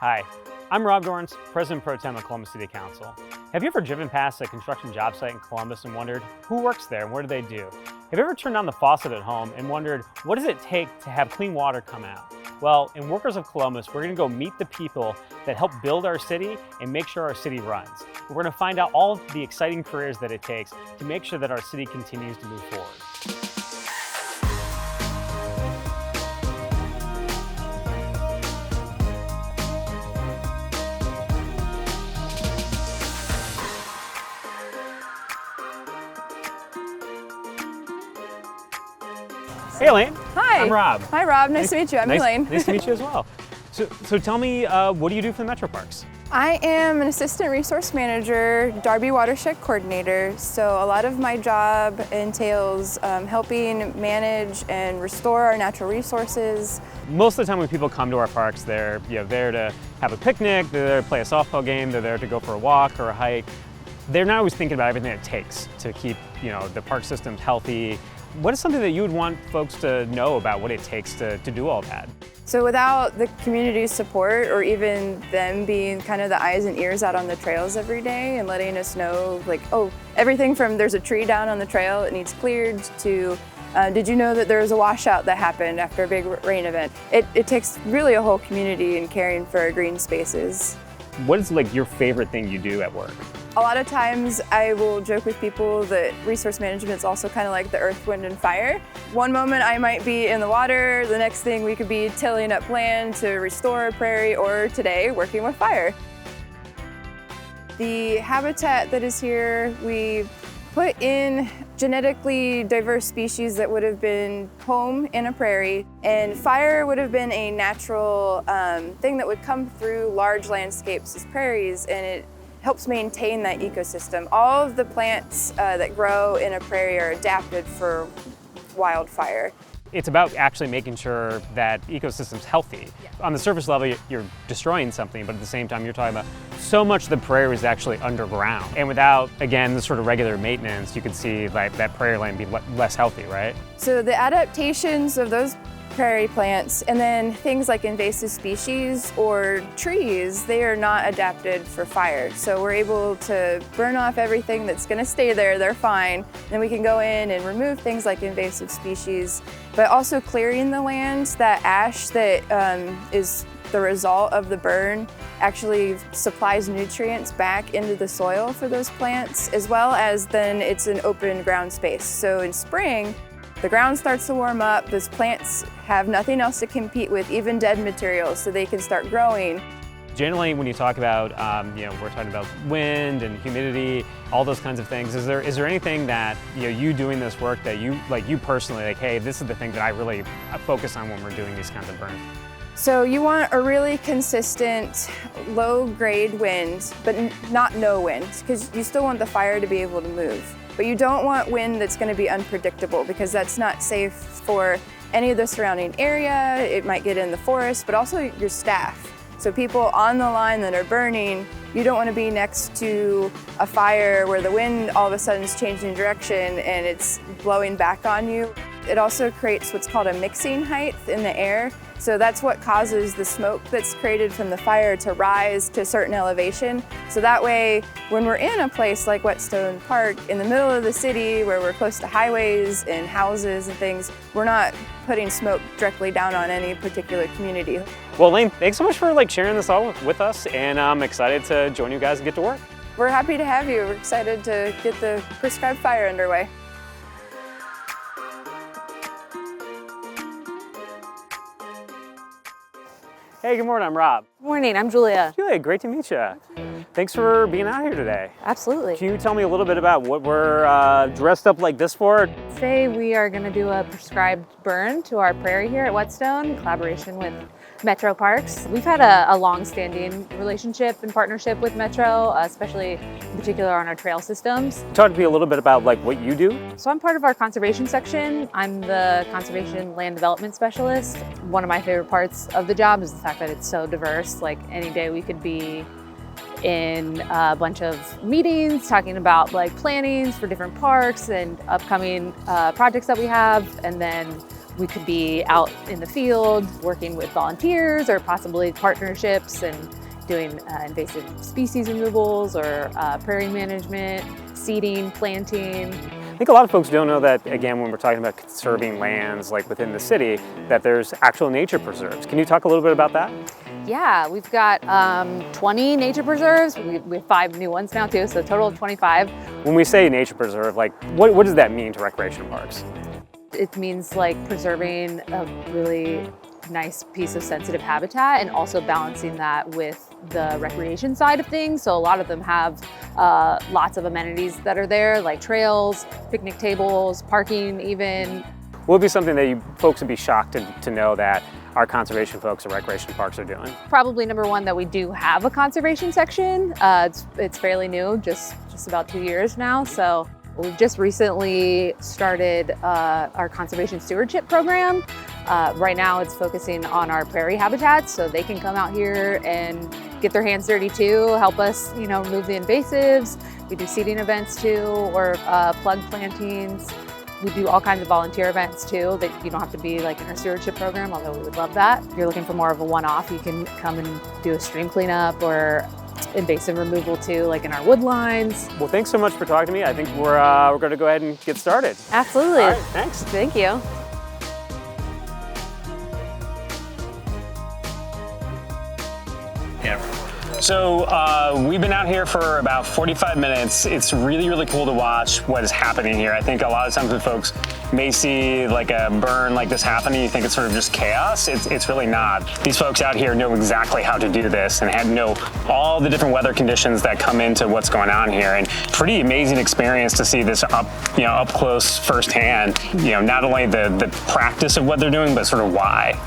Hi, I'm Rob Doran, President Pro Tem of Columbus City Council. Have you ever driven past a construction job site in Columbus and wondered who works there and what do they do? Have you ever turned on the faucet at home and wondered what does it take to have clean water come out? Well, in Workers of Columbus, we're going to go meet the people that help build our city and make sure our city runs. We're going to find out all of the exciting careers that it takes to make sure that our city continues to move forward. Hey Elaine. Hi. I'm Rob. Hi Rob, nice to meet you. I'm Elaine. Nice to meet you as well. So tell me, what do you do for the Metro Parks? I am an assistant resource manager, Darby Watershed coordinator. So a lot of my job entails helping manage and restore our natural resources. Most of the time when people come to our parks, they're there to have a picnic, they're there to play a softball game, they're there to go for a walk or a hike. They're not always thinking about everything it takes to keep the park systems healthy. What is something that you would want folks to know about what it takes to do all that? So without the community's support or even them being kind of the eyes and ears out on the trails every day and letting us know everything from there's a tree down on the trail, it needs cleared, to did you know that there was a washout that happened after a big rain event? It takes really a whole community in caring for our green spaces. What is your favorite thing you do at work? A lot of times I will joke with people that resource management is also kind of like the earth, wind, and fire. One moment I might be in the water, the next thing we could be tilling up land to restore a prairie, or today working with fire. The habitat that is here, we put in genetically diverse species that would have been home in a prairie, and fire would have been a natural thing that would come through large landscapes as prairies, and it helps maintain that ecosystem. All of the plants that grow in a prairie are adapted for wildfire. It's about actually making sure that ecosystem's healthy. Yeah. On the surface level, you're destroying something, but at the same time, you're talking about so much of the prairie is actually underground. And without, again, the sort of regular maintenance, you could see that prairie land be less healthy, right? So the adaptations of those prairie plants, and then things like invasive species or trees, they are not adapted for fire. So we're able to burn off everything that's going to stay there, they're fine. Then we can go in and remove things like invasive species, but also clearing the land. That ash that is the result of the burn actually supplies nutrients back into the soil for those plants, as well as then it's an open ground space. So in spring, the ground starts to warm up, those plants have nothing else to compete with, even dead materials, so they can start growing. Generally, when you talk about, we're talking about wind and humidity, all those kinds of things. Is there anything that you doing this work that you personally hey, this is the thing that I really focus on when we're doing these kinds of burns? So you want a really consistent low-grade wind, but not no wind, because you still want the fire to be able to move. But you don't want wind that's going to be unpredictable, because that's not safe for any of the surrounding area. It might get in the forest, but also your staff. So people on the line that are burning, you don't want to be next to a fire where the wind all of a sudden is changing direction and it's blowing back on you. It also creates what's called a mixing height in the air. So that's what causes the smoke that's created from the fire to rise to a certain elevation. So that way, when we're in a place like Whetstone Park, in the middle of the city where we're close to highways and houses and things, we're not putting smoke directly down on any particular community. Well, Elaine, thanks so much for sharing this all with us, and I'm excited to join you guys and get to work. We're happy to have you. We're excited to get the prescribed fire underway. Hey, good morning, I'm Rob. Morning, I'm Julia. Julia, great to meet you. Thanks for being out here today. Absolutely. Can you tell me a little bit about what we're dressed up like this for? Today we are going to do a prescribed burn to our prairie here at Whetstone in collaboration with Metro Parks. We've had a long-standing relationship and partnership with Metro, especially in particular on our trail systems. Talk to me a little bit about what you do. So I'm part of our conservation section. I'm the conservation land development specialist. One of my favorite parts of the job is the fact that it's so diverse. Any day we could be in a bunch of meetings talking about plannings for different parks and upcoming projects that we have, and then We could be out in the field working with volunteers or possibly partnerships and doing invasive species removals or prairie management, seeding, planting. I think a lot of folks don't know that, again, when we're talking about conserving lands like within the city, that there's actual nature preserves. Can you talk a little bit about that? Yeah, we've got 20 nature preserves. We have 5 new ones now too, so a total of 25. When we say nature preserve, like what does that mean to recreation parks? It means like preserving a really nice piece of sensitive habitat and also balancing that with the recreation side of things. So a lot of them have lots of amenities that are there, like trails, picnic tables, parking even. What would be something that you folks would be shocked to know that our conservation folks at recreation parks are doing? Probably number one, that we do have a conservation section. It's fairly new, just about 2 years now. So we've just recently started our conservation stewardship program. Right now it's focusing on our prairie habitats, so they can come out here and get their hands dirty too, help us, remove the invasives. We do seeding events too, or plug plantings. We do all kinds of volunteer events too, that you don't have to be like in our stewardship program, although we would love that. If you're looking for more of a one-off, you can come and do a stream cleanup or invasive removal too, like in our wood lines. Well, thanks so much for talking to me. I think we're going to go ahead and get started. Absolutely. All right, thanks. Thank you. So we've been out here for about 45 minutes. It's really, really cool to watch what is happening here. I think a lot of times when folks may see like a burn like this happening, you think it's sort of just chaos. It's really not. These folks out here know exactly how to do this and know all the different weather conditions that come into what's going on here. And pretty amazing experience to see this up close firsthand. Not only the practice of what they're doing, but sort of why.